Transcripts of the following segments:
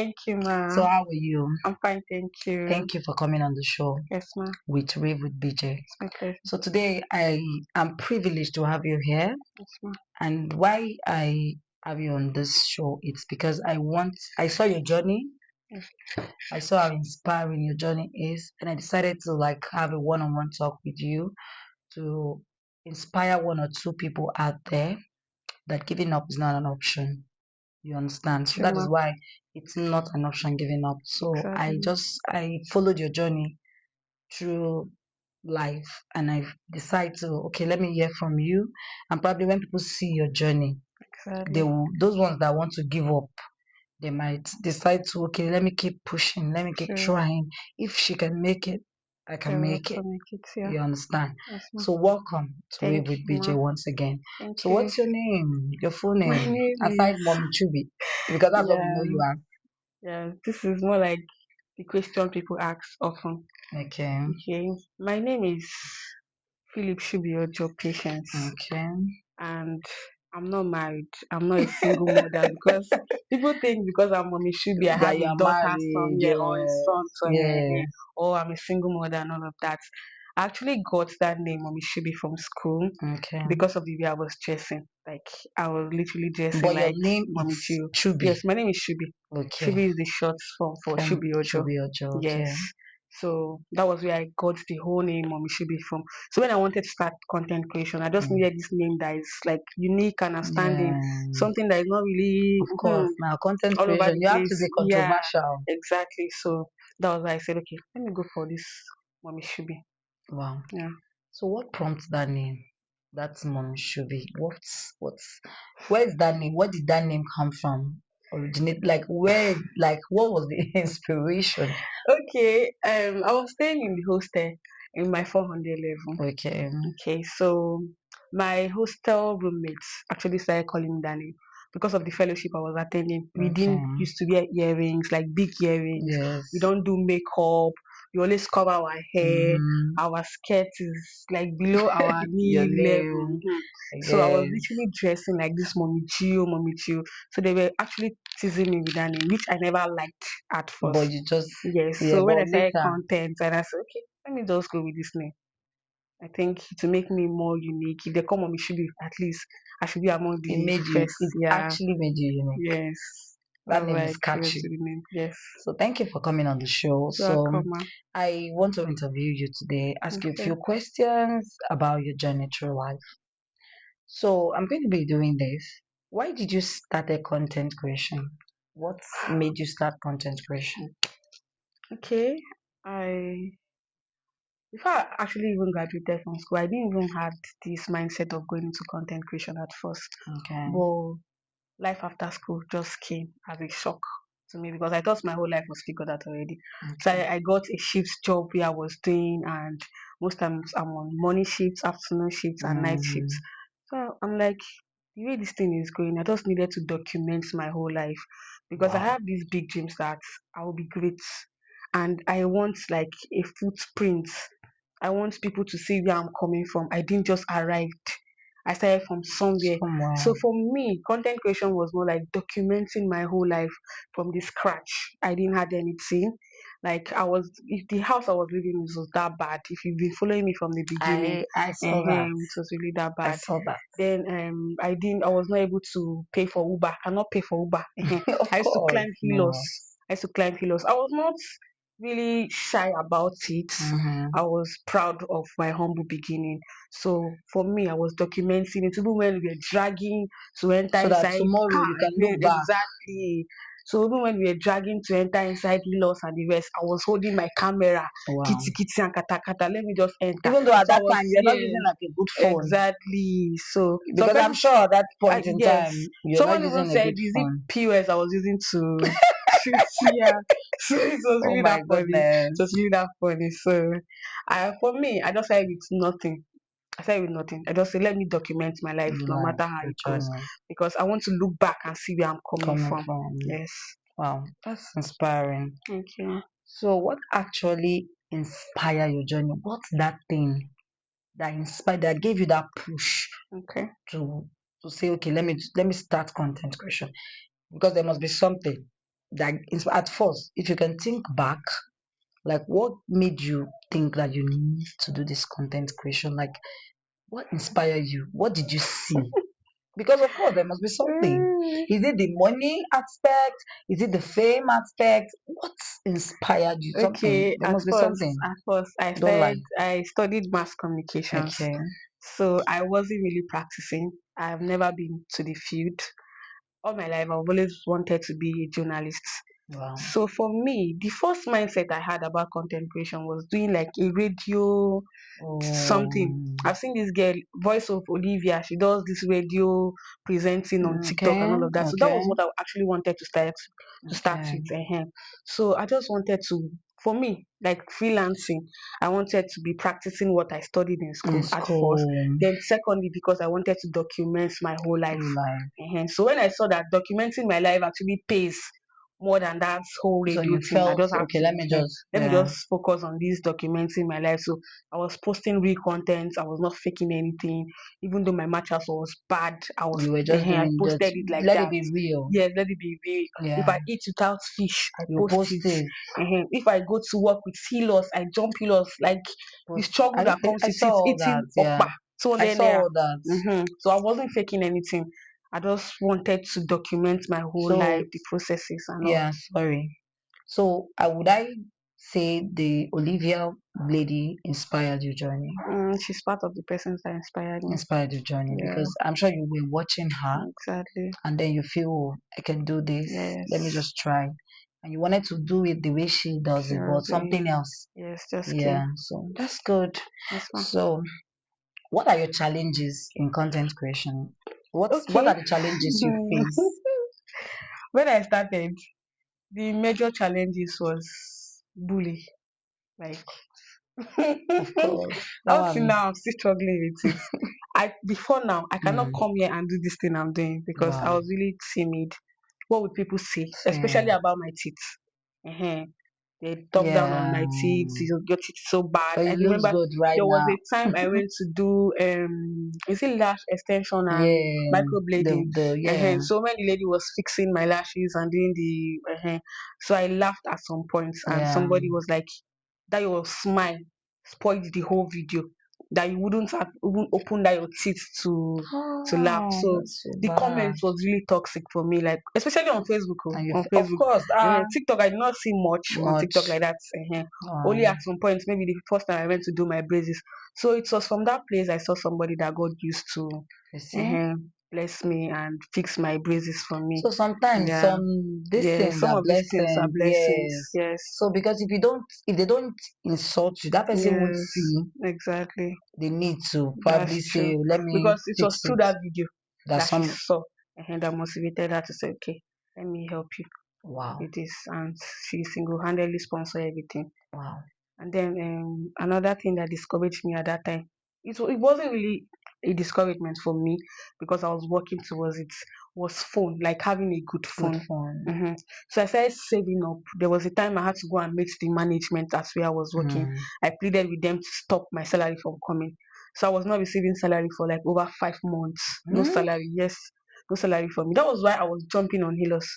Thank you, ma. So how are you? I'm fine, thank you. Thank you for coming on the show Yes, ma. with Rave with BJ. It's my pleasure. So today I am privileged to have you here, Yes, ma. and why I have you on this show, it's because I saw your journey. Yes. I saw how inspiring your journey is, and I decided to like have a one-on-one talk with you to inspire one or two people out there that giving up is not an option. You understand? So Sure, that ma. is why it's not an option giving up. So Exactly. I followed your journey through life, and I decide to, okay, let me hear from you. And probably when people see your journey, they Exactly. will, those ones that want to give up, they might decide to, okay, let me keep pushing, let me keep Sure. trying. If she can make it, I I can will make also it. make it, yeah. You understand? Yes, ma. So welcome to Wave Thank with you, BJ ma. once again. Thank So you. what's your name? Your full My name? name Aside is, Mommy Chubi. Because that's what we know yeah, you are. yeah. This is more like the question people ask often. Okay. Okay. My name is Philip Shubiojo Patience. Okay. And I'm not married. I'm not a single mother because people think because I'm mommy should be I That have you a are daughter son married, yeah or a son son yeah. or I'm a single mother and all of that. I actually got that name mommy should be from school Okay. because of the way I was dressing. Like I was literally dressing But your like name mommy is Chu. Chubi. Yes, my name is Shubi. Okay. Shubi is the short form for From Shubi Ojo. Chubi Ojo. Yes. Okay. So that was where I got the whole name Mommy Shubi from. So when I wanted to start content creation, I just Mm. needed this name that is like unique and outstanding, Yeah. something that is not really Of course. Now content all over creation, the you have to place. be Yeah, controversial. exactly. So that was why I said, okay, let me go for this Mommy Shubi. Wow. Yeah. So what prompts that name? That's Mom Shubi. Where is that name? Where did that name come from? Originate like where like what was the inspiration? Okay. I was staying in the hostel in my 400 level. Okay. Okay, so my hostel roommates actually started calling me that name because of the fellowship I was attending. We Okay. didn't used to wear earrings, like big earrings. We Yes. don't do makeup. We always cover our hair. Mm-hmm. Our skirt is like below our Your knee level. name. So I was Yes. literally dressing like this mommy Gio, mommy Gio. So they were actually teasing me with that name, which I never liked at But first. you just Yes. yeah, So when but I started later content and I said, okay, let me just go with this name. I think to make me more unique, if they come on me, should be at least I should be among the first. it Yeah, actually made you unique. yes. That That's name why I is chose catchy. the name. Yes. So thank you for coming on the show. You're So welcome, ma. I want to interview you today, ask you a Okay. few questions about your journey through life. So I'm going to be doing this. Why did you start a content creation? What made you start content creation? Okay. I before I actually even graduated from school, I didn't even had this mindset of going into content creation at first. Okay. But life after school just came as a shock to me because I thought my whole life was figured out already. So Okay. I got a shift job where I was doing, and most times I'm on morning shifts, afternoon shifts, and night shifts. Mm, So I'm like, the way this thing is going, I just needed to document my whole life because I wow. have these big dreams that I will be great, and I want like a footprint. I want people to see where I'm coming from. I didn't just arrive. I started from somewhere. Somewhere. So for me, content creation was more like documenting my whole life from the scratch. I didn't have anything. Like I was, if the house I was living in was that bad, if you've been following me from the beginning, I saw that. it was really that I bad. saw that. Then I was not able to pay for Uber. I cannot pay for Uber. Of I used to course. climb No. hilos. I used to climb hilos. I was not really shy about it. Mm-hmm. I was proud of my humble beginning. So for me, I was documenting it even when we were dragging to enter So that inside tomorrow car. you can look back. Exactly. So even when we were dragging to enter inside Hilos and the rest, I was holding my camera, Wow. kitty kitty and kata kata. Let me just enter. Even though at So I that was time you're not yeah, using like a good phone. exactly. So some Because I'm people sure at that point in yes, time you're not someone even using a said, good "Is it phone. POS I was using to shoot?" Yeah, so it was Oh really my that funny. It was goodness. really that funny. So, for me, I just started with nothing. I started with nothing. I just said, let me document my life, no Like matter how your it goes, journey because I want to look back and see where I'm coming coming from. from. Yes. Wow, that's inspiring. Thank you. So what actually inspire your journey? What's that thing that inspired that gave you that push Okay. to say, okay, let me start content creation? Because there must be something. like at first, if you can think back, like what made you think that you need to do this content creation? Like what inspired you? What did you see? Because of course there must be something. Mm, Is it the money aspect? Is it the fame aspect? What inspired you? Something. okay, There must be something. Don't lie. I studied mass communications. Okay. So I wasn't really practicing. I've never been to the field. All my life, I've always wanted to be a journalist. Wow. So for me, the first mindset I had about content creation was doing like a radio something. Oh, I've seen this girl, Voice of Olivia. She does this radio presenting on TikTok and okay. all of that. So that Okay. was what I actually wanted to start Okay. with. So I just wanted to, for me, like freelancing, I wanted to be practicing what I studied in In school at first. school, Then secondly, because I wanted to document my whole life. whole life. So when I saw that documenting my life actually pays more than that whole So radio you thing, I felt just have okay. to Let me just let me yeah. just focus on this documenting my life. So I was posting real content. I was not faking anything. Even though my matches was bad, You were just I doing posted just it like let it that. be real. Yes, let it be real. If Yeah. I eat without fish, I You post post it. it. If I go to work with healers, I jump healers. Like the Post. struggle that comes I with saw it, all eating that. Yeah. okpa, I 200 saw naira. all that. So I wasn't faking anything. I just wanted to document my whole life, So the processes and all. yeah, sorry. So would I say the Olivia lady inspired your journey? She's part of the persons that inspired me. Inspired your journey Yeah, because I'm sure you were watching her exactly. and then you feel, oh, I can do this. Let me Yes. just try. And you wanted to do it the way she does She it, was but doing something else. yes, just Yeah. came. So that's good. Yes, ma'am. So what are your challenges in content creation? What Okay. are the challenges you face? When I started, the major challenges was bully. Like Of course. That up to one. now, I'm still struggling with it. I before now, I cannot Mm, come here and do this thing I'm doing because I wow. was really timid. What would people say, especially Same. about my teeth? uh They talk down on Yeah. my teeth. Your teeth is so bad. But I it looks remember good right there was now. a time I went to do is it lash extension and Yeah. microblading. The yeah. So when the lady was fixing my lashes and doing so I laughed at some points and Yeah. somebody was like, that your smile spoiled the whole video. That you wouldn't have even opened that your teeth to laugh. Oh, So that's so the bad. comments was really toxic for me, like especially on Facebook. And you On of Facebook, course, TikTok, I did not see much on TikTok much. like that. Only Oh, at some point, maybe the first time I went to do my braces. So it was from that place I saw somebody that got used to you see? uh, bless me and fix my braces for me. So sometimes Yeah, some these yeah. things Some are of these things are blessings, blessings. yes. Yes, So because if they don't insult you, that person won't yes, see exactly. the need to probably That's say, true. "Oh, let me Because it was fix through it." that video That that she some saw and that motivated her to say, okay, let me help you wow, with this. And she single handedly sponsored everything. wow, And then another thing that discouraged me at that time, it wasn't really a discouragement for me because I was working towards it, was phone, like having a good good phone. fun. hmm So I started saving up. There was a time I had to go and meet the management as where I was working. Mm. I pleaded with them to stop my salary from coming. So I was not receiving salary for like over 5 months. No Hmm? salary, yes, no salary for me. That was why I was jumping on healers.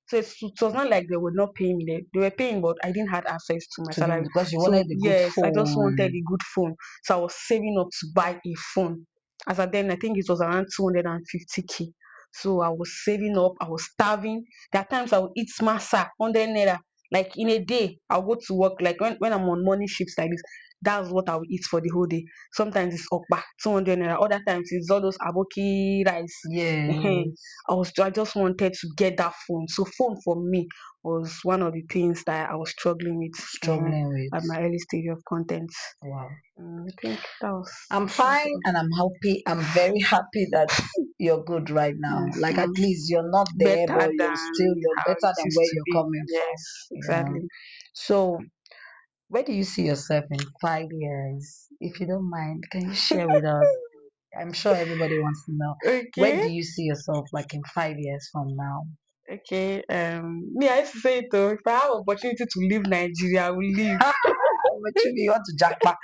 So it was not like they were not paying me. They were paying, but I didn't have access to my To be salary. because you So wanted the good yes, I just wanted phone. a good phone. So I was saving up to buy a phone. As at then, I think it was around 250K. So I was saving up. I was starving. There are times I would eat masa 100 naira. Like in a day, I'll go to work. Like when I'm on morning shifts like this, that's what I will eat for the whole day. Sometimes it's okpa, 200 naira. Other times it's all those aboki rice. Yes, I just wanted to get that phone. So phone for me was one of the things that I was struggling with struggling with. at my early stage of content. Wow. I think I'm that's fine and I'm happy. I'm very happy that you're good right now. yes, Like at least you're not there, better but than you're how better it than used where to you're be. coming from. Yes, Yeah. exactly. So where do you see yourself in 5 years? If you don't mind, can you share with us? I'm sure everybody wants to know. Where Okay, do you see yourself like in 5 years from now? okay. Me, I used to say it though. If I have opportunity to leave Nigeria, I will leave. But you want to jackpot.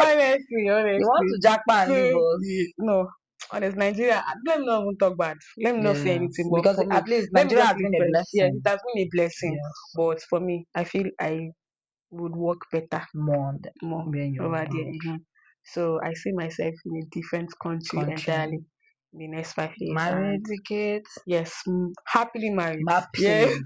Honestly, You want honestly. to jackpot and leave So us. no. Honest, Nigeria, let me not even talk bad. Let me not say Yes, anything. But because for me, at least let me Nigeria just has live been a fresh. Yes, it blessing. has been a blessing. Yes, But for me, I feel I would work better more more when you're over there. So I see myself in a different country country, entirely in the next 5 years. And married with kids, yes, happily married. Yes, happily.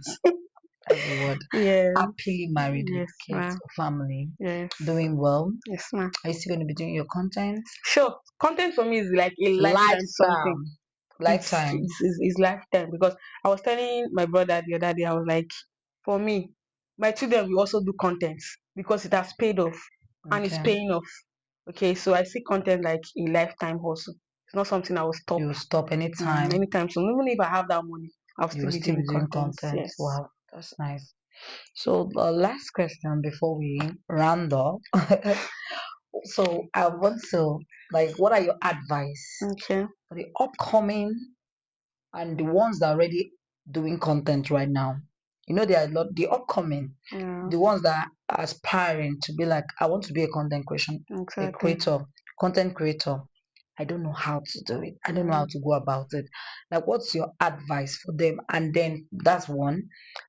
That's the word. yes, Happily married with yes, kids, ma'am. family, Yes, doing well. yes, ma'am. Are you still going to be doing your content? Sure, content for me is like a lifetime something. Lifestyle, It's lifetime. it's lifetime because I was telling my brother the other day, I was like, for me, my children will also do content because it has paid off and it's Okay, paying off. Okay, so I see content like a lifetime hustle. It's not something I will stop you will stop anytime. anytime soon. Even if I have that money, I'll You still will be still doing be doing content. content. Yes. Wow, that's nice. So the last question before we round up. So I want to like, what are your advice Okay. for the upcoming and the ones that are already doing content right now? You know, there are a lot, the upcoming, Yeah. the ones that are aspiring to be like, I want to be a content creation, a Exactly. creator, content creator. I don't know how to do it. I don't know Yeah. how to go about it. Like, what's your advice for them? And then that's one.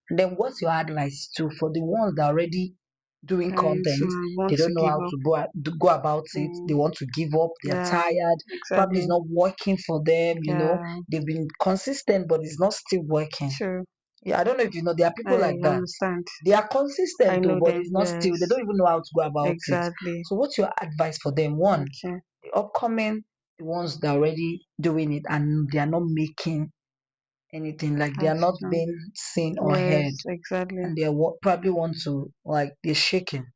And then what's your advice to for the ones that are already doing And so content? I They want to don't know give how up. to go about it. They Mm, want to give up. They are yeah. tired. Probably it's Exactly. not working for them. Yeah. They've been consistent, but it's not still working. Sure. Yeah, I don't know if you know, there are people I like that. understand. They are I consistent though, know but them. it's not still, they Yes. don't even know how to go about it. Exactly. So what's your advice for them? One, Okay. the upcoming, the ones that are already doing it and they are not making anything, like they are That's not true. being seen or heard, Yes. Exactly. and they are probably want to, like, they're shaking.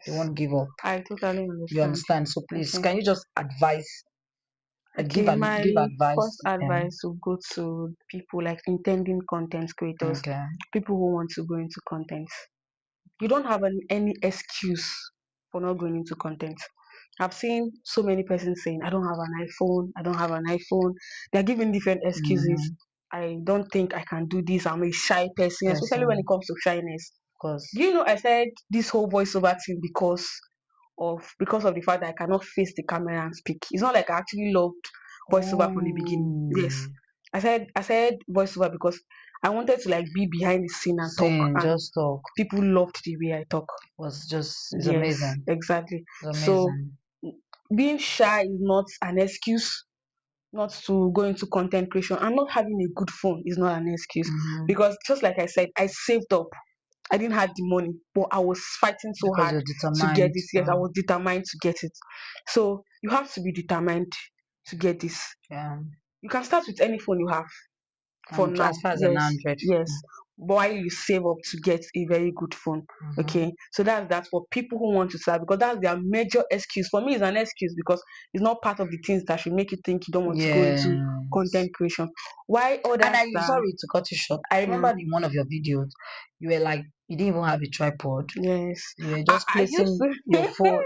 They Yes. won't give up. I totally You understand. understand? So please, Okay. can you just advise, Okay. My give advice first to them? advice will go to people like intending content creators, Okay. people who want to go into content. You don't have any excuse for not going into content. I've seen so many persons saying, I don't have an iPhone, I don't have an iPhone. They're giving different excuses. Mm-hmm. I don't think I can do this. I'm a shy person, especially when it Person, comes to shyness. of course. Do you know I said this whole voiceover thing because of the fact that I cannot face the camera and speak. It's not like I actually loved voiceover from the beginning. Yes. Oh, I said voiceover because I wanted to like be behind the scene and talk, saying and just talk people loved the way I talk. was just, it's Yes, amazing. exactly. It's So amazing. being shy is not an excuse not to go into content creation, and not having a good phone is not an excuse, Mm-hmm. because just like I said, I saved up. I didn't have the money, but I was fighting so Because hard you're to get determined it. Yes, I to, was determined to get it. So you have to be determined to get this. yeah. You can start with any phone you have for And as now. far as an Yes, Android yes. phone. While you save up to get a very good phone. Mm-hmm. Okay. So that's for people who want to start, because that's their major excuse. For me, it's an excuse because it's not part of the things that should make you think you don't want to go into Yes. content creation. Why And others I, that sorry to cut you short. I yeah, remember in one of your videos, you were like, you didn't even have a tripod. yes. You were I, just I used placing your to phone.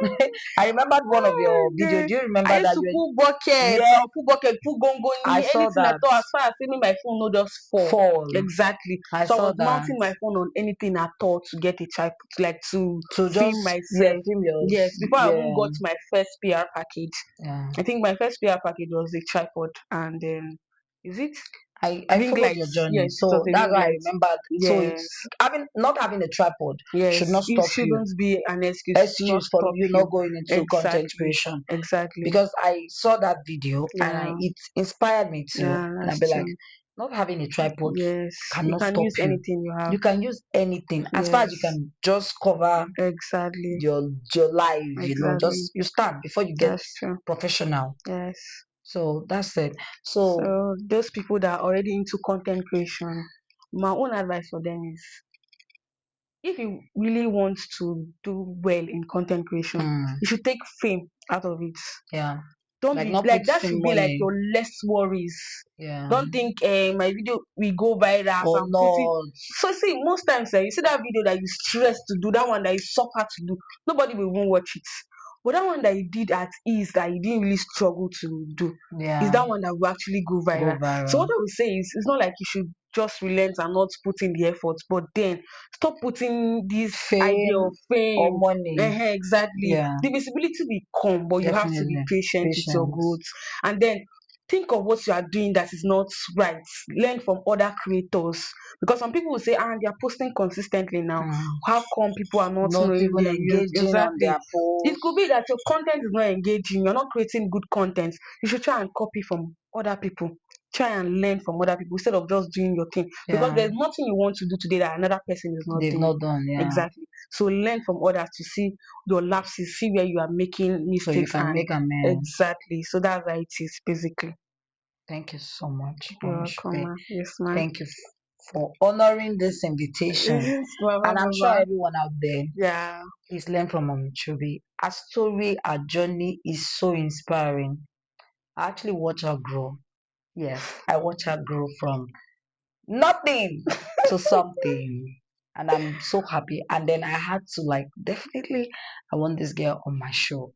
I remembered one of your video. Okay. Do you I remember used that to you pull bucket, yeah, or pull bucket, pull I gongoni, saw anything at that all, as far as saving my phone no just fall. fall. Exactly. I So I saw was that. mounting my phone on anything at all to get a tripod, like to To film just, yeah, myself. film yours. Yes, before I even Yeah. got my first PR package. Yeah. I think my first PR package was a tripod, and is it I ring followed your lights? journey. Yes, it was So a that's ring why I light. remembered. So Yes, it's having, not having a tripod should yes. not It stop you. shouldn't be an excuse. It should not Excuse for stop you you. not going into content Exactly. creation. Exactly. Because I saw that video and Yeah. it inspired me too. Yeah, And I'd that's be like, true. not having a tripod Yes, you cannot can stop use you. anything you have. You can use anything as far as you Yes, can just cover exactly, your life, exactly. just you start before you get That's true. professional. Yes. So that's it. So So those people that are already into content creation, my own advice for them is, if you really want to do well in content creation, mm, you should take fame out of it. yeah. Don't Like be not like, that putting should be like money. your less worries. Yeah. Don't think my video will go viral as Or I'm putting. not. So see, most times you see that video that you stress to do, that one that you suffer to do, nobody will even watch it. But that one that you did at ease, that you didn't really struggle to do, is Yeah. that one that will actually go Go viral. So what viral. I would say is, it's not like you should just relent and not put in the effort, but then stop putting this idea of Fame or fame. money. Exactly. Yeah. The visibility will come, but you have to be Definitely. patient with your Patience. growth. And then think of what you are doing that is not right. Learn from other creators, because some people will say, ah, they are posting consistently now. Mm. How come people are not Not knowing even their use? engaging on Exactly. their It could be posts. that your content is not engaging. You're not creating good content. You should try and copy from other people. Try and learn from other people instead of just doing your thing. Because Yeah, there's nothing you want to do today that another person is not they've doing. not done. Yeah, Exactly. So learn from others to see your lapses, see where you are making so you mistakes, can and make amends. exactly. So that's how it is basically. Thank you so much, You're Mommy welcome, Shupe. ma. Yes, ma. Thank you for honoring this invitation. Yes, ma, And I'm sure ma. everyone out there, Yeah. please learn from Mommy Shupe. Her story, her journey is so inspiring. I actually watch her grow. Yes, I watch her grow from nothing to something. And I'm so happy. And then I had to like definitely I want this girl on my show.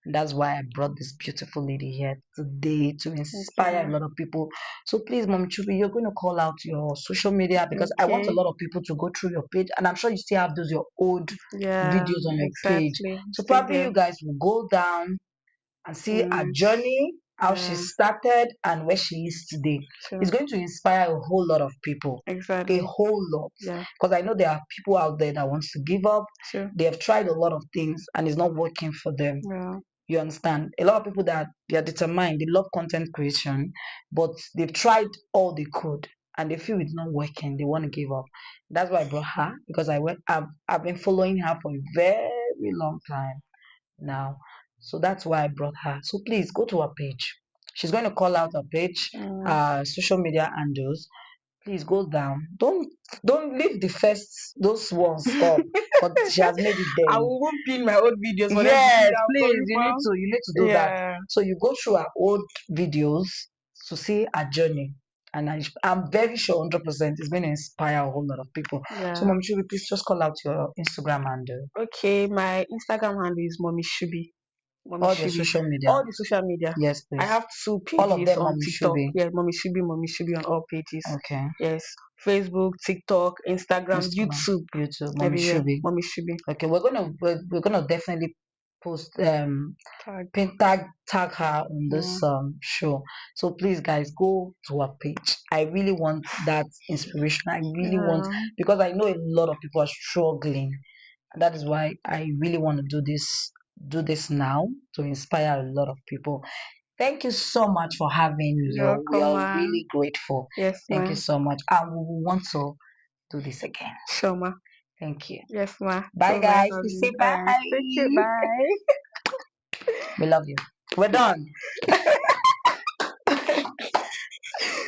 And that's why I brought this beautiful lady here today to Okay, inspire a ma. lot of people. So please, Mom Chubi, you're going to call out your social media because I want a Okay. lot of people to go through your page. And I'm sure you still have those your old Yeah, videos on your page. exactly. So Stay probably there. you guys will go down and see her Mm, journey, how she yeah, started, and where she is today. It's sure. going to inspire a whole lot of people, a Exactly. whole lot. Yeah, Because I know there are people out there that wants to give up. sure. They have tried a lot of things and it's not working for them. Yeah, You understand? A lot of people that they are determined, they love content creation, but they've tried all they could and they feel it's not working. They want to give up. That's why I brought her because I've been following her for a very long time now. So that's why I brought her. So please go to her page. She's going to call out her page, mm. social media handles. Please go down. Don't leave the first those ones up because she has made it I there. will even pin my old videos for them to see Yes, that I'm please. coming from. You need to do that. Yeah, So you go through her old videos to see her journey. And I'm very sure 100% it's going to inspire a whole lot of people. So, yeah. Mom, should we please just call out your Instagram handle, Okay, my Instagram handle is Mommy Shubi. Mommy all your Shubi. social media? All the social media. Yes, I please. have two All of pages them, on Mommy should TikTok. be. Yeah, Mommy Shubi on all pages. Okay. Yes, Facebook, TikTok, Instagram, Instagram, YouTube, YouTube, Mommy everywhere. should be. Mommy Shubi. Okay, we're gonna definitely post Tag. tag her on Yeah, this show. So please guys go to her page. I really want that inspiration. I really want yeah, because I know a lot of people are struggling. And that is why I really want to do this now to inspire a lot of people. Thank you so much for having me you're here. We welcome, are ma. really grateful. Yes, Thank you ma. so much. And we will want to do this again. Sure, ma. Thank you. Yes, ma. It Bye was nice guys. Please having say you. bye. Take care. Bye. We love you. We're done.